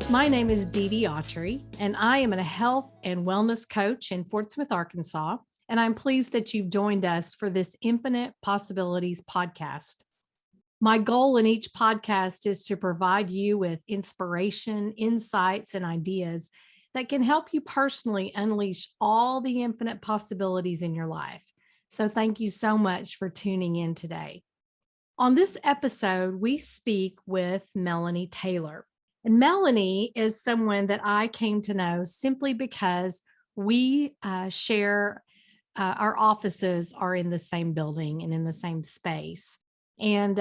My name is Dee Dee Autry, and I am a health and wellness coach in Fort Smith, Arkansas. And I'm pleased that you've joined us for this Infinite Possibilities podcast. My goal in each podcast is to provide you with inspiration, insights, and ideas that can help you personally unleash all the infinite possibilities in your life. So thank you so much for tuning in today. On this episode, we speak with Melanie Taylor. And Melanie is someone that I came to know simply because we share our offices are in the same building and in the same space. And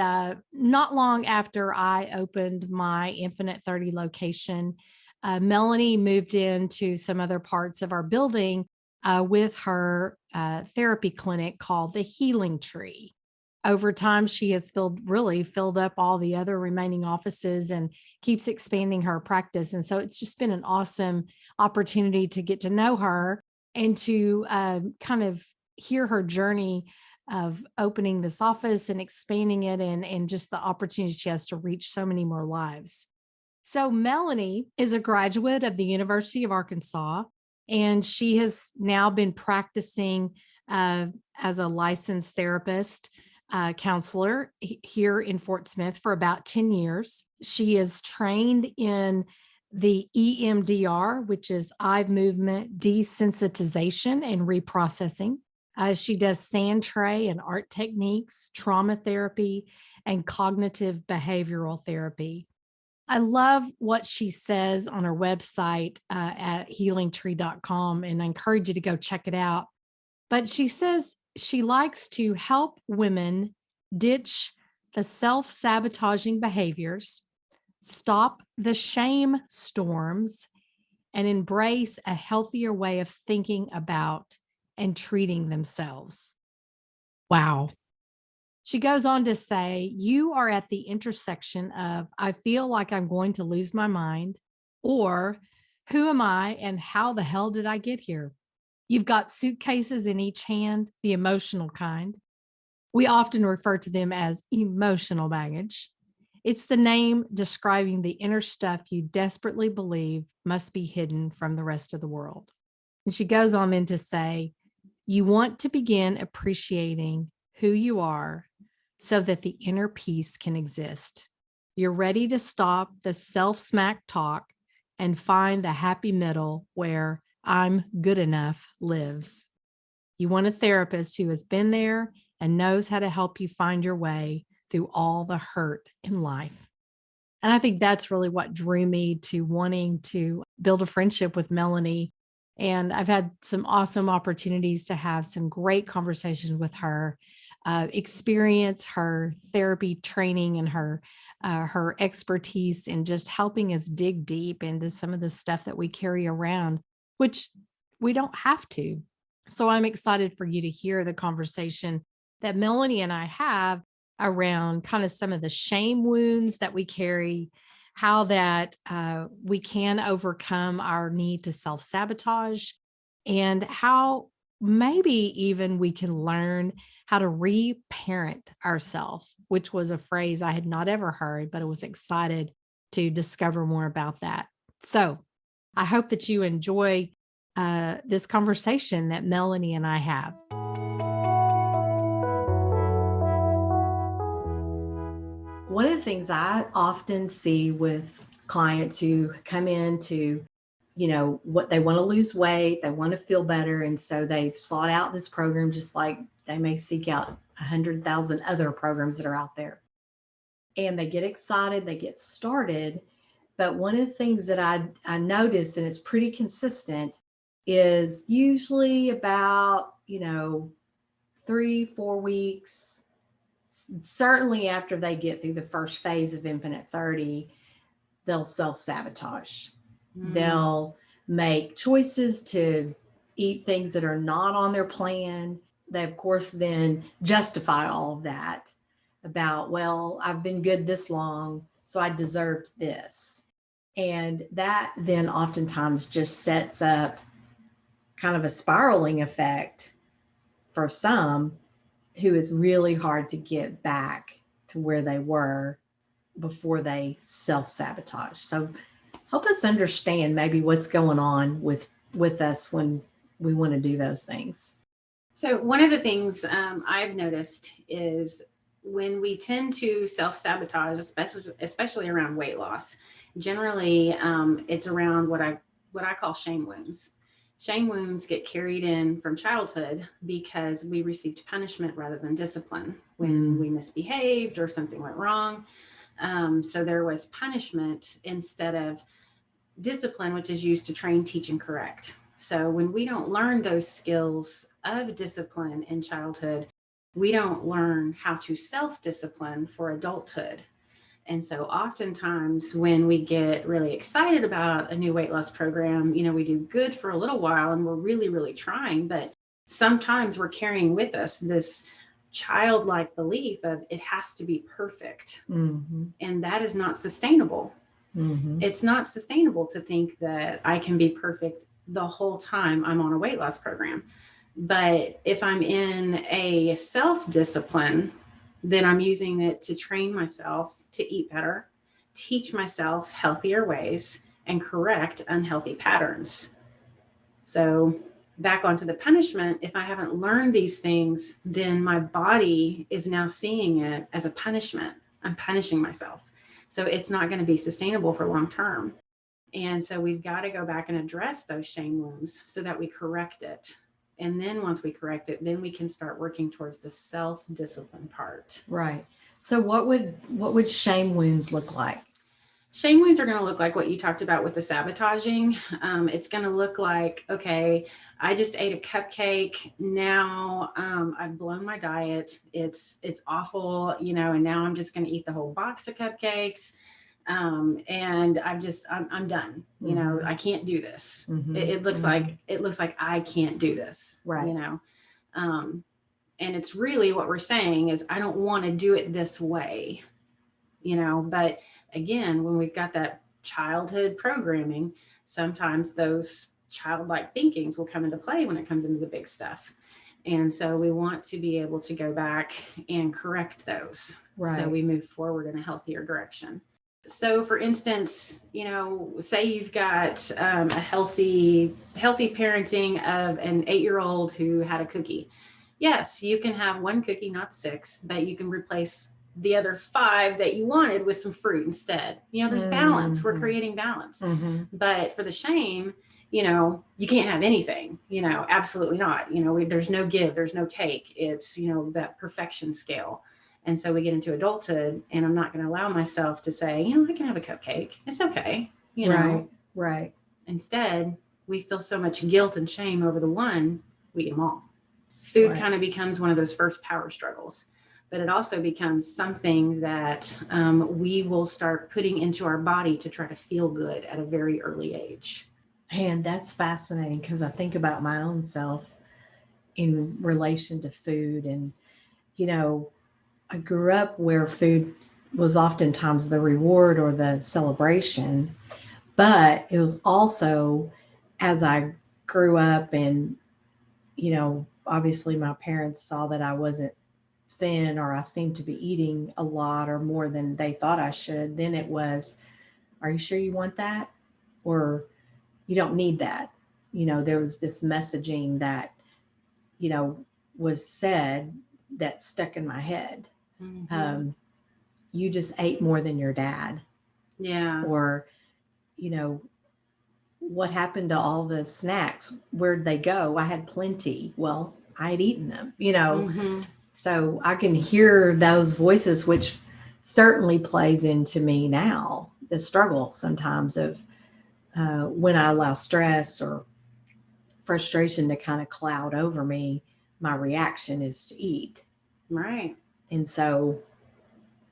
not long after I opened my Infinite 30 location, Melanie moved into some other parts of our building with her therapy clinic called the Healing Tree. Over time, she has filled up all the other remaining offices and keeps expanding her practice. And so it's just been an awesome opportunity to get to know her and to kind of hear her journey of opening this office and expanding it and just the opportunity she has to reach so many more lives. So Melanie is a graduate of the University of Arkansas, and she has now been practicing as a licensed therapist counselor here in Fort Smith for about 10 years. She is trained in the EMDR, which is eye movement desensitization and reprocessing. She does sand tray and art techniques, trauma therapy, and cognitive behavioral therapy. I love what she says on her website at healingtree.com, and I encourage you to go check it out. But she says she likes to help women ditch the self-sabotaging behaviors, stop the shame storms, and embrace a healthier way of thinking about and treating themselves. Wow. She goes on to say, you are at the intersection of, I feel like I'm going to lose my mind, or who am I and how the hell did I get here? You've got suitcases in each hand, the emotional kind. We often refer to them as emotional baggage. It's the name describing the inner stuff you desperately believe must be hidden from the rest of the world. And she goes on then to say, you want to begin appreciating who you are so that the inner peace can exist. You're ready to stop the self-smack talk and find the happy middle where I'm good enough lives. You want a therapist who has been there and knows how to help you find your way through all the hurt in life. And I think that's really what drew me to wanting to build a friendship with Melanie. And I've had some awesome opportunities to have some great conversations with her, experience her therapy training and her expertise in just helping us dig deep into some of the stuff that we carry around, which we don't have to. So I'm excited for you to hear the conversation that Melanie and I have around kind of some of the shame wounds that we carry, how that we can overcome our need to self-sabotage, and how maybe even we can learn how to reparent ourselves, which was a phrase I had not ever heard, but I was excited to discover more about that. So I hope that you enjoy this conversation that Melanie and I have. One of the things I often see with clients who come in to, what they want to lose weight, they want to feel better. And so they've sought out this program, just like they may seek out 100,000 other programs that are out there. And they get excited, they get started. But one of the things that I noticed, and it's pretty consistent, is usually about, 3-4 weeks, certainly after they get through the first phase of Infinite 30, they'll self-sabotage. They'll make choices to eat things that are not on their plan. They, of course, then justify all of that about, well, I've been good this long, so I deserved this. And that then oftentimes just sets up kind of a spiraling effect for some who it's really hard to get back to where they were before they self-sabotage. So Help us understand maybe what's going on with us when we want to do those things. So one of the things I've noticed is when we tend to self-sabotage, especially around weight loss, generally it's around what I call shame wounds. Shame wounds get carried in from childhood because we received punishment rather than discipline when we misbehaved or something went wrong. So there was punishment instead of discipline, which is used to train, teach, and correct. So when we don't learn those skills of discipline in childhood, we don't learn how to self discipline for adulthood. And so oftentimes when we get really excited about a new weight loss program, we do good for a little while and we're really, really trying, but sometimes we're carrying with us this childlike belief of it has to be perfect. Mm-hmm. And that is not sustainable. Mm-hmm. It's not sustainable to think that I can be perfect the whole time I'm on a weight loss program. But if I'm in a self discipline, then I'm using it to train myself to eat better, teach myself healthier ways, and correct unhealthy patterns. So, back onto the punishment, if I haven't learned these things, then my body is now seeing it as a punishment. I'm punishing myself. So, it's not going to be sustainable for long term. And so we've got to go back and address those shame wounds so that we correct it. And then once we correct it, then we can start working towards the self-discipline part. Right. So what would shame wounds look like? Shame wounds are going to look like what you talked about with the sabotaging. It's going to look like, okay, I just ate a cupcake. Now I've blown my diet. It's awful, and now I'm just going to eat the whole box of cupcakes. And I'm done. I can't do this. Mm-hmm. It looks like I can't do this. Right. And it's really what we're saying is I don't want to do it this way. But again, when we've got that childhood programming, sometimes those childlike thinkings will come into play when it comes into the big stuff. And so we want to be able to go back and correct those. Right. So we move forward in a healthier direction. So for instance, say you've got a healthy parenting of an 8-year-old who had a cookie. Yes, you can have one cookie, not 6, but you can replace the other 5 that you wanted with some fruit instead. There's balance. We're creating balance. Mm-hmm. But for the shame, you can't have anything, absolutely not. There's no give, there's no take. It's, that perfection scale. And so we get into adulthood and I'm not going to allow myself to say, I can have a cupcake. It's okay. Right. Instead, we feel so much guilt and shame over the one, we eat them all. Food kind of becomes one of those first power struggles, but it also becomes something that we will start putting into our body to try to feel good at a very early age. And that's fascinating because I think about my own self in relation to food. And, I grew up where food was oftentimes the reward or the celebration, but it was also as I grew up and, obviously my parents saw that I wasn't thin or I seemed to be eating a lot or more than they thought I should, then it was, are you sure you want that? Or you don't need that. There was this messaging that, was said that stuck in my head. Mm-hmm. You just ate more than your dad. Yeah. Or, what happened to all the snacks? Where'd they go? I had plenty. Well, I had eaten them, Mm-hmm. So I can hear those voices, which certainly plays into me now, the struggle sometimes of when I allow stress or frustration to kind of cloud over me, my reaction is to eat. Right. And so,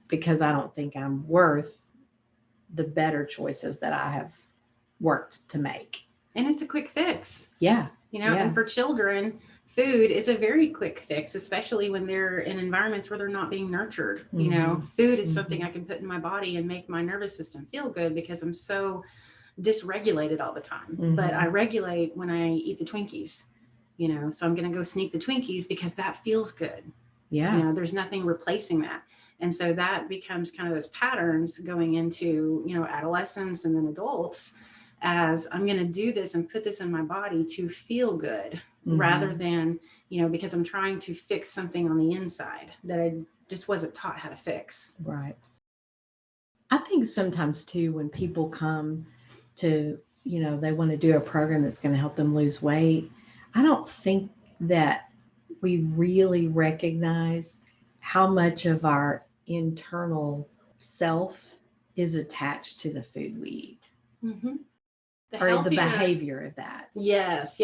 because I don't think I'm worth the better choices that I have worked to make. And it's a quick fix. Yeah. And for children, food is a very quick fix, especially when they're in environments where they're not being nurtured. Mm-hmm. Food is something I can put in my body and make my nervous system feel good because I'm so dysregulated all the time. Mm-hmm. But I regulate when I eat the Twinkies, so I'm going to go sneak the Twinkies because that feels good. Yeah. There's nothing replacing that. And so that becomes kind of those patterns going into, adolescence and then adults, as I'm going to do this and put this in my body to feel good rather than, because I'm trying to fix something on the inside that I just wasn't taught how to fix. Right. I think sometimes too, when people come to, they want to do a program that's going to help them lose weight, I don't think that we really recognize how much of our internal self is attached to the food we eat. Or the behavior of that. Yes.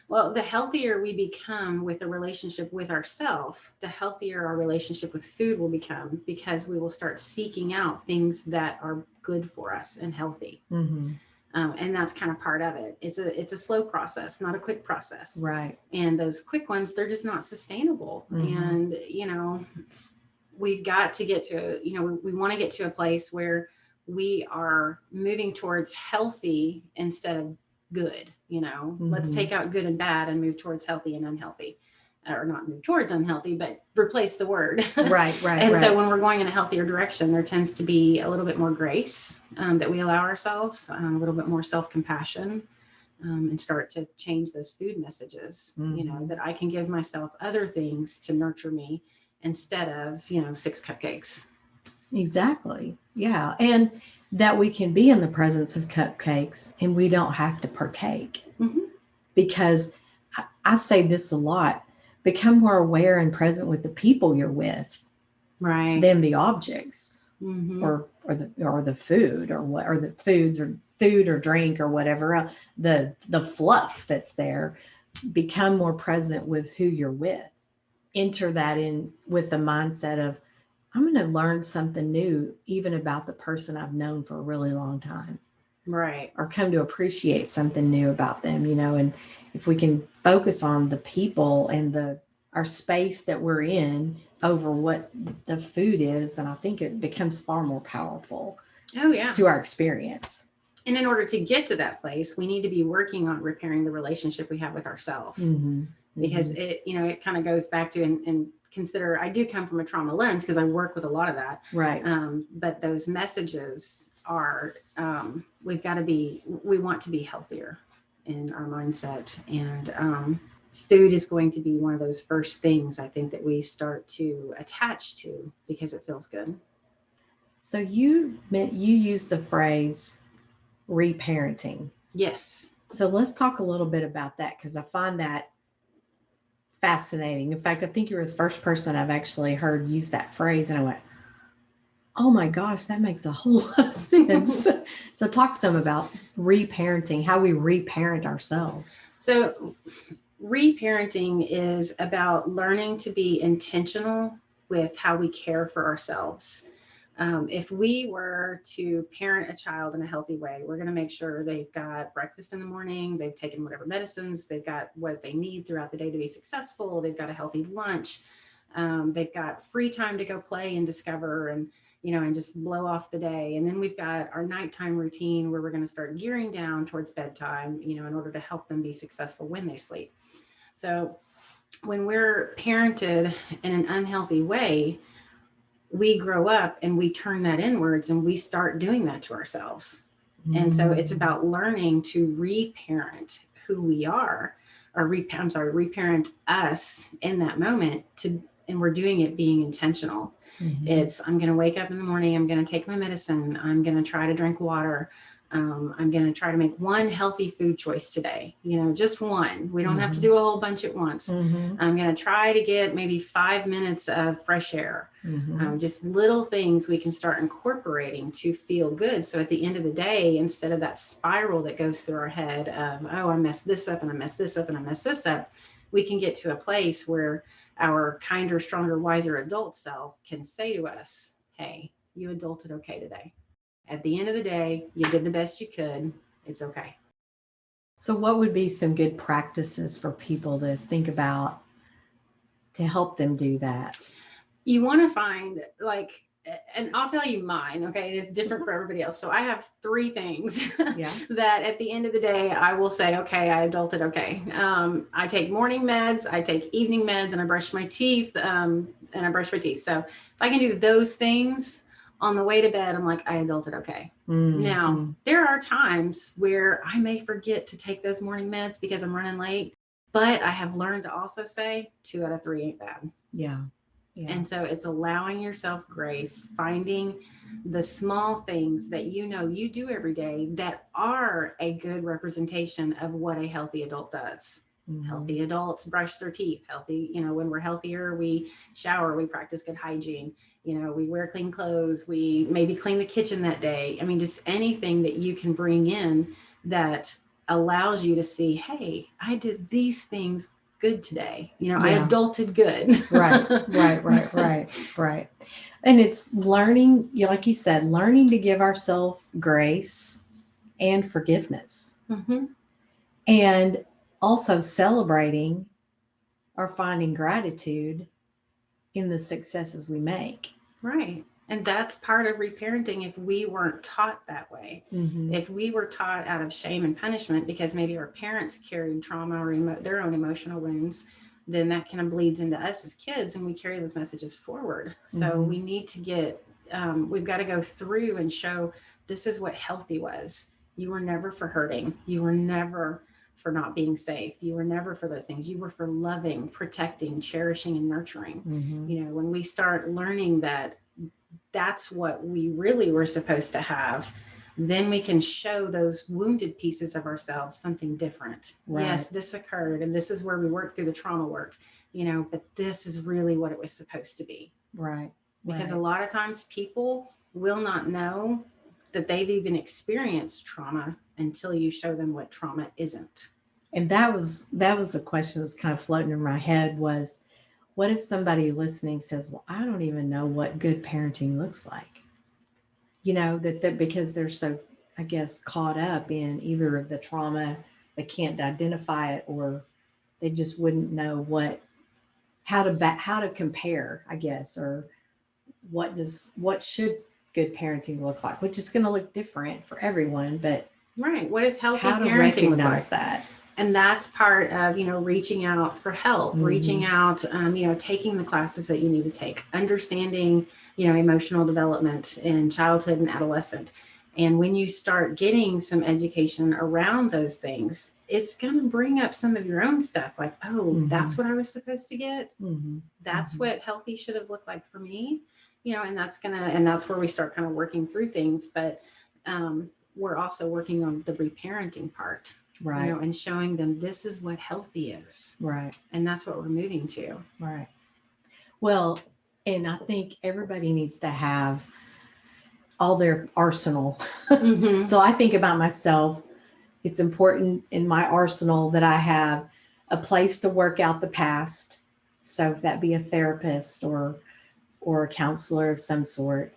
Well, the healthier we become with the relationship with ourselves, the healthier our relationship with food will become, because we will start seeking out things that are good for us and healthy. And that's kind of part of it. It's a slow process, not a quick process. Right. And those quick ones, they're just not sustainable. And, we've got to get to, we want to get to a place where we are moving towards healthy instead of good. Let's take out good and bad and move towards healthy and unhealthy, or not move towards unhealthy, but replace the word. Right. And so when we're going in a healthier direction, there tends to be a little bit more grace that we allow ourselves, a little bit more self-compassion, and start to change those food messages, that I can give myself other things to nurture me instead of, 6 cupcakes. Exactly. Yeah. And that we can be in the presence of cupcakes and we don't have to partake. Because I say this a lot, become more aware and present with the people you're with, right, than the objects, or the food, or the foods, or food or drink or whatever, the fluff that's there. Become more present with who you're with. Enter that in with the mindset of, I'm going to learn something new, even about the person I've known for a really long time. Right. Or come to appreciate something new about them, and if we can focus on the people and our space that we're in over what the food is, then I think it becomes far more powerful. Oh, yeah. To our experience. And in order to get to that place, we need to be working on repairing the relationship we have with ourselves. Because it kind of goes back to, and consider, I do come from a trauma lens because I work with a lot of that. Right. But those messages are, we want to be healthier in our mindset. And food is going to be one of those first things I think that we start to attach to because it feels good. So you used the phrase reparenting. Yes. So let's talk a little bit about that, because I find that fascinating. In fact, I think you were the first person I've actually heard use that phrase, and I went, oh my gosh, that makes a whole lot of sense. So talk some about reparenting, how we reparent ourselves. So reparenting is about learning to be intentional with how we care for ourselves. If we were to parent a child in a healthy way, we're going to make sure they've got breakfast in the morning, they've taken whatever medicines, they've got what they need throughout the day to be successful, they've got a healthy lunch, they've got free time to go play and discover and just blow off the day. And then we've got our nighttime routine where we're going to start gearing down towards bedtime, in order to help them be successful when they sleep. So when we're parented in an unhealthy way, we grow up and we turn that inwards and we start doing that to ourselves. And so it's about learning to reparent who we are, or reparent us in that moment, and we're doing it being intentional. It's, I'm going to wake up in the morning, I'm going to take my medicine, I'm going to try to drink water. I'm going to try to make one healthy food choice today, just one. We don't have to do a whole bunch at once. I'm going to try to get maybe 5 minutes of fresh air. Just little things we can start incorporating to feel good. So at the end of the day, instead of that spiral that goes through our head of, oh, I messed this up and I messed this up and I messed this up, we can get to a place where our kinder, stronger, wiser adult self can say to us, hey, you adulted okay today. At the end of the day, you did the best you could. It's okay. So what would be some good practices for people to think about to help them do that? You want to find, and I'll tell you mine, okay? It's different for everybody else. So I have three things Yeah. that at the end of the day, I will say, okay, I adulted okay. I take morning meds, I take evening meds, and I brush my teeth. So if I can do those things on the way to bed, I'm like, I adulted okay. Now, there are times where I may forget to take those morning meds because I'm running late, but I have learned to also say 2 out of 3 ain't bad. Yeah. Yeah. And so it's allowing yourself grace, finding the small things that you do every day that are a good representation of what a healthy adult does. Healthy adults brush their teeth. Healthy, when we're healthier, we shower, we practice good hygiene. We wear clean clothes. We maybe clean the kitchen that day. I mean, just anything that you can bring in that allows you to see, hey, I did these things good today. I adulted good. Right. And it's learning, like you said, learning to give ourselves grace and forgiveness. And also celebrating or finding gratitude in the successes we make. Right. And that's part of reparenting if we weren't taught that way. If we were taught out of shame and punishment because maybe our parents carried trauma or their own emotional wounds, then that kind of bleeds into us as kids and we carry those messages forward. So we need to we've got to go through and show this is what healthy was. You were never for hurting. You were never for not being safe. You were never for those things. You were for loving, protecting, cherishing, and nurturing. When we start learning that that's what we really were supposed to have, then we can show those wounded pieces of ourselves something different. Right. Yes, this occurred and this is where we work through the trauma work, but this is really what it was supposed to be. Right. Because a lot of times people will not know that they've even experienced trauma until you show them what trauma isn't. And that was a question that was kind of floating in my head was, what if somebody listening says, well, I don't even know what good parenting looks like? That because they're so, I guess, caught up in either the trauma, they can't identify it, or they just wouldn't know how to compare, I guess, or what should good parenting look like, which is going to look different for everyone, but right. What is healthy how to parenting recognize look like? that? And that's part of, reaching out for help, reaching out, taking the classes that you need to take, understanding, emotional development in childhood and adolescent. And when you start getting some education around those things, it's going to bring up some of your own stuff like, oh, that's what I was supposed to get. That's what healthy should have looked like for me, and that's where we start kind of working through things. But we're also working on the reparenting part. Right. And showing them this is what healthy is. Right. And that's what we're moving to. Right. Well, and I think everybody needs to have all their arsenal. So I think about myself. It's important in my arsenal that I have a place to work out the past. So if that be a therapist or a counselor of some sort,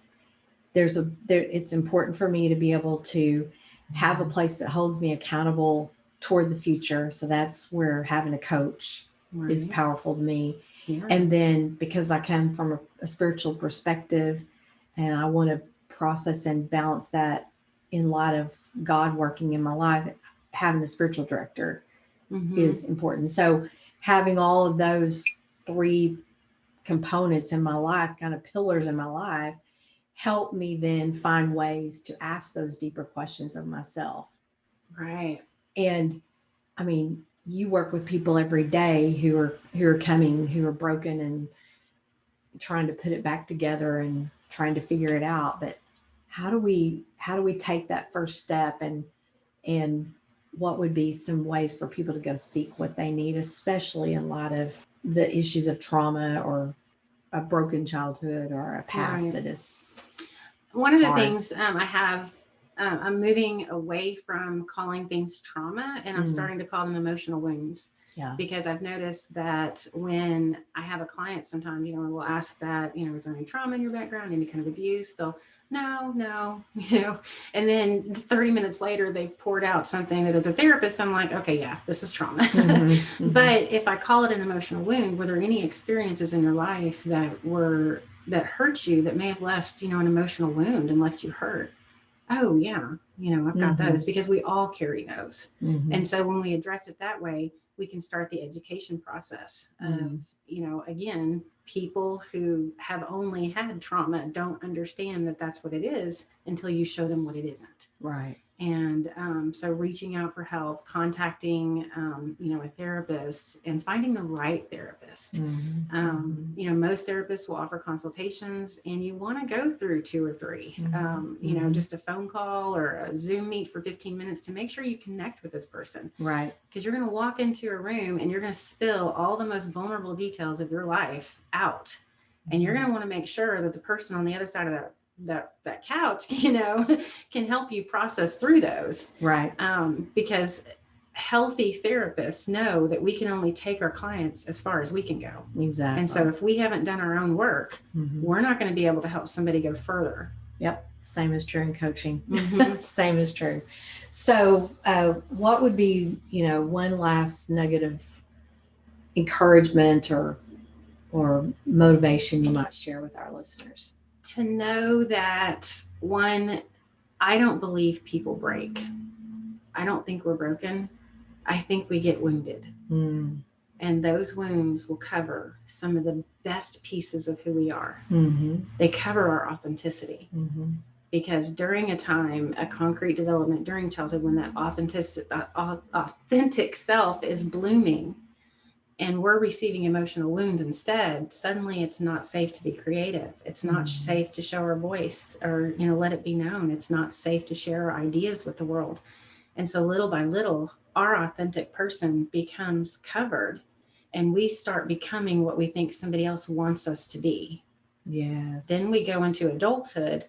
it's important for me to be able to have a place that holds me accountable toward the future. So that's where having a coach is powerful to me. Yeah. And then because I come from a spiritual perspective and I want to process and balance that in light of God working in my life, having a spiritual director is important. So having all of those 3 components in my life, kind of pillars in my life, help me then find ways to ask those deeper questions of myself. Right. And I mean, you work with people every day who are broken and trying to put it back together and trying to figure it out. But how do we take that first step, and what would be some ways for people to go seek what they need, especially in light of the issues of trauma or a broken childhood or a past that is one of the things I'm moving away from calling things trauma, and I'm starting to call them emotional wounds. Yeah. Because I've noticed that when I have a client, sometimes, we'll ask that, is there any trauma in your background, any kind of abuse? They'll, no, and then 30 minutes later, they've poured out something that as a therapist, I'm like, okay, yeah, this is trauma. But if I call it an emotional wound, were there any experiences in your life that were that hurt you, that may have left, an emotional wound and left you hurt. Oh yeah, I've got those, because we all carry those. And so when we address it that way, we can start the education process of, again, people who have only had trauma don't understand that that's what it is until you show them what it isn't. Right. And so reaching out for help, contacting, a therapist, and finding the right therapist. Most therapists will offer consultations, and you want to go through 2 or 3, just a phone call or a Zoom meet for 15 minutes to make sure you connect with this person. Right. Because you're going to walk into a room and you're going to spill all the most vulnerable details of your life out. And you're going to want to make sure that the person on the other side of that couch, can help you process through those. Right. Because healthy therapists know that we can only take our clients as far as we can go. Exactly. And so if we haven't done our own work, we're not going to be able to help somebody go further. Yep. Same is true in coaching. Same is true. So what would be, one last nugget of encouragement or motivation you might share with our listeners? To know that, one, I don't believe people break. I don't think we're broken. I think we get wounded. And those wounds will cover some of the best pieces of who we are. They cover our authenticity. Because during a concrete development during childhood, when that authentic self is blooming, and we're receiving emotional wounds instead, suddenly it's not safe to be creative. It's not safe to show our voice or, let it be known. It's not safe to share our ideas with the world. And so little by little, our authentic person becomes covered, and we start becoming what we think somebody else wants us to be. Yes. Then we go into adulthood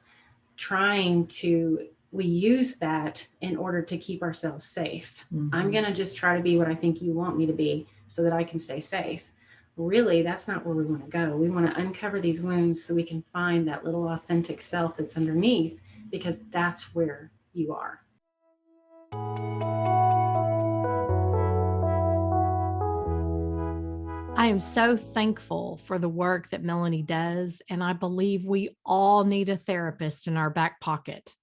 we use that in order to keep ourselves safe. I'm going to just try to be what I think you want me to be so that I can stay safe. Really, that's not where we want to go. We want to uncover these wounds so we can find that little authentic self that's underneath, because that's where you are. I am so thankful for the work that Melanie does, and I believe we all need a therapist in our back pocket.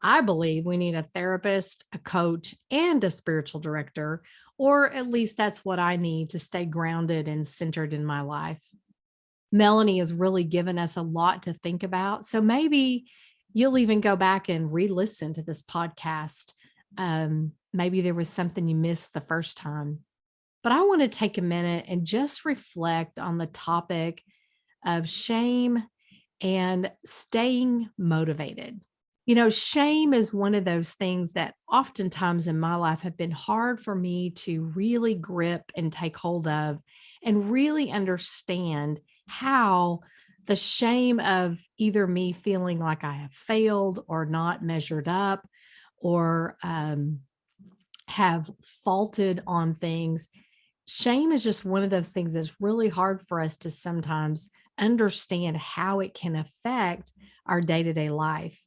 I believe we need a therapist, a coach, and a spiritual director, or at least that's what I need to stay grounded and centered in my life. Melanie has really given us a lot to think about, so maybe you'll even go back and re-listen to this podcast. Maybe there was something you missed the first time. But I want to take a minute and just reflect on the topic of shame and staying motivated. Shame is one of those things that oftentimes in my life have been hard for me to really grip and take hold of and really understand how the shame of either me feeling like I have failed or not measured up or have faulted on things. Shame is just one of those things that's really hard for us to sometimes understand how it can affect our day-to-day life.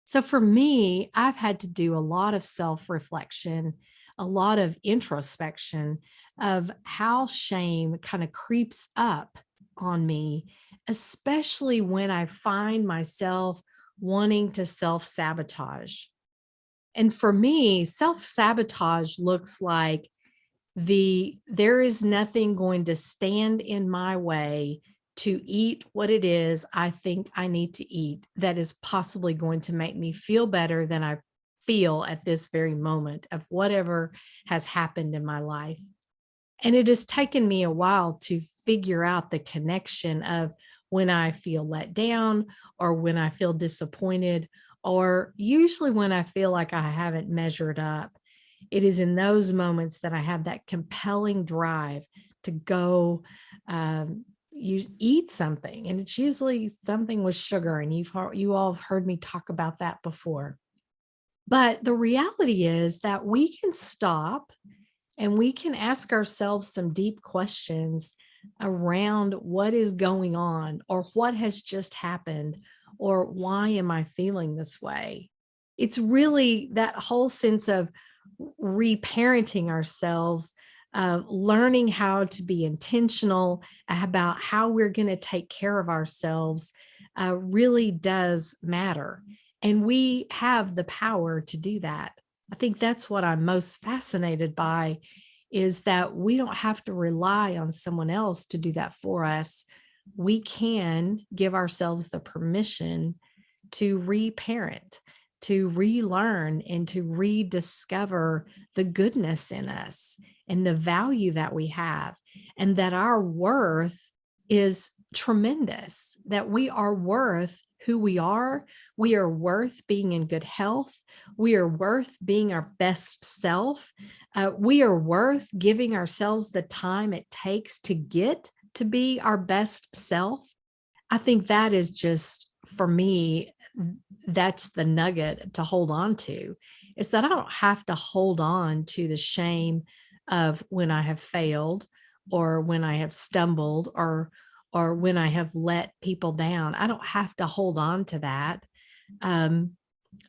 So for me, I've had to do a lot of self-reflection, a lot of introspection of how shame kind of creeps up on me, especially when I find myself wanting to self-sabotage. And for me, self-sabotage looks like there is nothing going to stand in my way to eat what it is I think I need to eat that is possibly going to make me feel better than I feel at this very moment of whatever has happened in my life. And it has taken me a while to figure out the connection of when I feel let down or when I feel disappointed, or usually when I feel like I haven't measured up. It is in those moments that I have that compelling drive to go you eat something, and it's usually something with sugar, and you all have heard me talk about that before. But the reality is that we can stop and we can ask ourselves some deep questions around what is going on or what has just happened or why am I feeling this way. It's really that whole sense of reparenting ourselves learning how to be intentional about how we're going to take care of ourselves really does matter. And we have the power to do that. I think that's what I'm most fascinated by, is that we don't have to rely on someone else to do that for us. We can give ourselves the permission to reparent, to relearn, and to rediscover the goodness in us and the value that we have, and that our worth is tremendous, that we are worth who we are. We are worth being in good health. We are worth being our best self. We are worth giving ourselves the time it takes to get to be our best self. I think that is just, for me, that's the nugget to hold on to, is that I don't have to hold on to the shame of when I have failed, or when I have stumbled, or when I have let people down. I don't have to hold on to that. Um,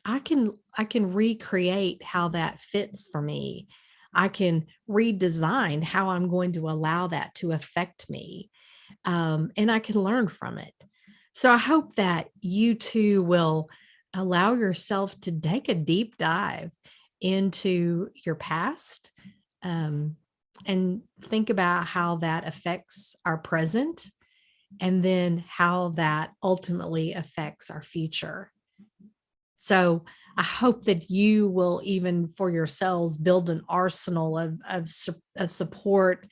I can recreate how that fits for me. I can redesign how I'm going to allow that to affect me, and I can learn from it. So I hope that you too will allow yourself to take a deep dive into your past, um, and think about how that affects our present, and then how that ultimately affects our future. So I hope that you will, even for yourselves, build an arsenal of support,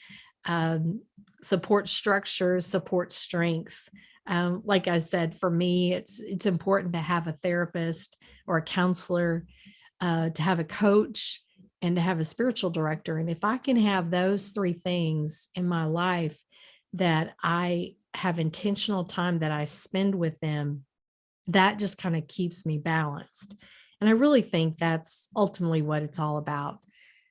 um, support structures, support strengths. Like I said, for me, it's important to have a therapist or a counselor, to have a coach, and to have a spiritual director. And if I can have those three things in my life, that I have intentional time that I spend with them, that just kind of keeps me balanced. And I really think that's ultimately what it's all about,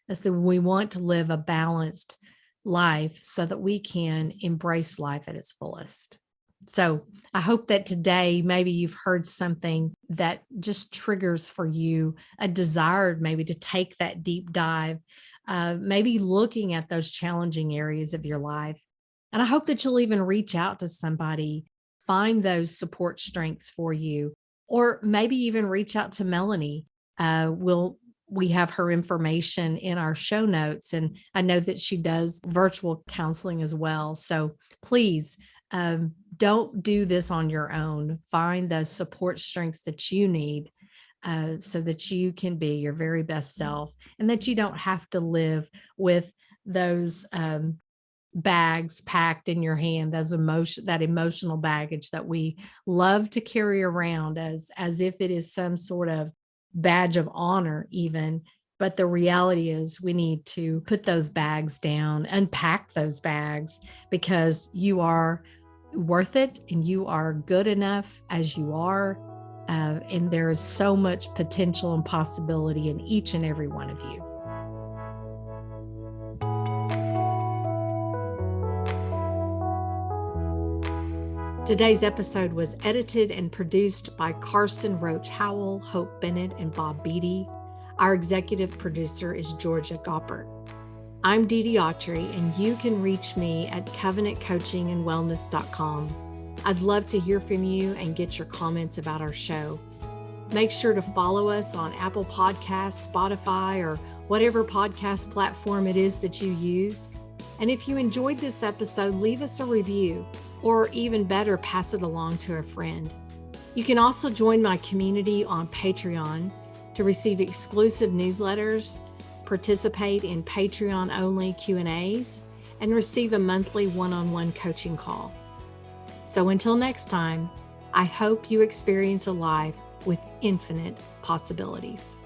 is that we want to live a balanced life so that we can embrace life at its fullest. So I hope that today maybe you've heard something that just triggers for you a desire maybe to take that deep dive, maybe looking at those challenging areas of your life. And I hope that you'll even reach out to somebody, find those support strengths for you, or maybe even reach out to Melanie. We have her information in our show notes, and I know that she does virtual counseling as well. So please, don't do this on your own. Find those support strengths that you need, so that you can be your very best self, and that you don't have to live with those bags packed in your hand, as that emotional baggage that we love to carry around as if it is some sort of badge of honor even. But the reality is, we need to put those bags down, unpack those bags, because you are worth it, and you are good enough as you are. And there is so much potential and possibility in each and every one of you. Today's episode was edited and produced by Carson Roach Howell, Hope Bennett, and Bob Beatty. Our executive producer is Georgia Goppert. I'm Dee Dee Autry, and you can reach me at covenantcoachingandwellness.com. I'd love to hear from you and get your comments about our show. Make sure to follow us on Apple Podcasts, Spotify, or whatever podcast platform it is that you use. And if you enjoyed this episode, leave us a review, or even better, pass it along to a friend. You can also join my community on Patreon to receive exclusive newsletters, participate in Patreon-only Q&As, and receive a monthly one-on-one coaching call. So until next time, I hope you experience a life with infinite possibilities.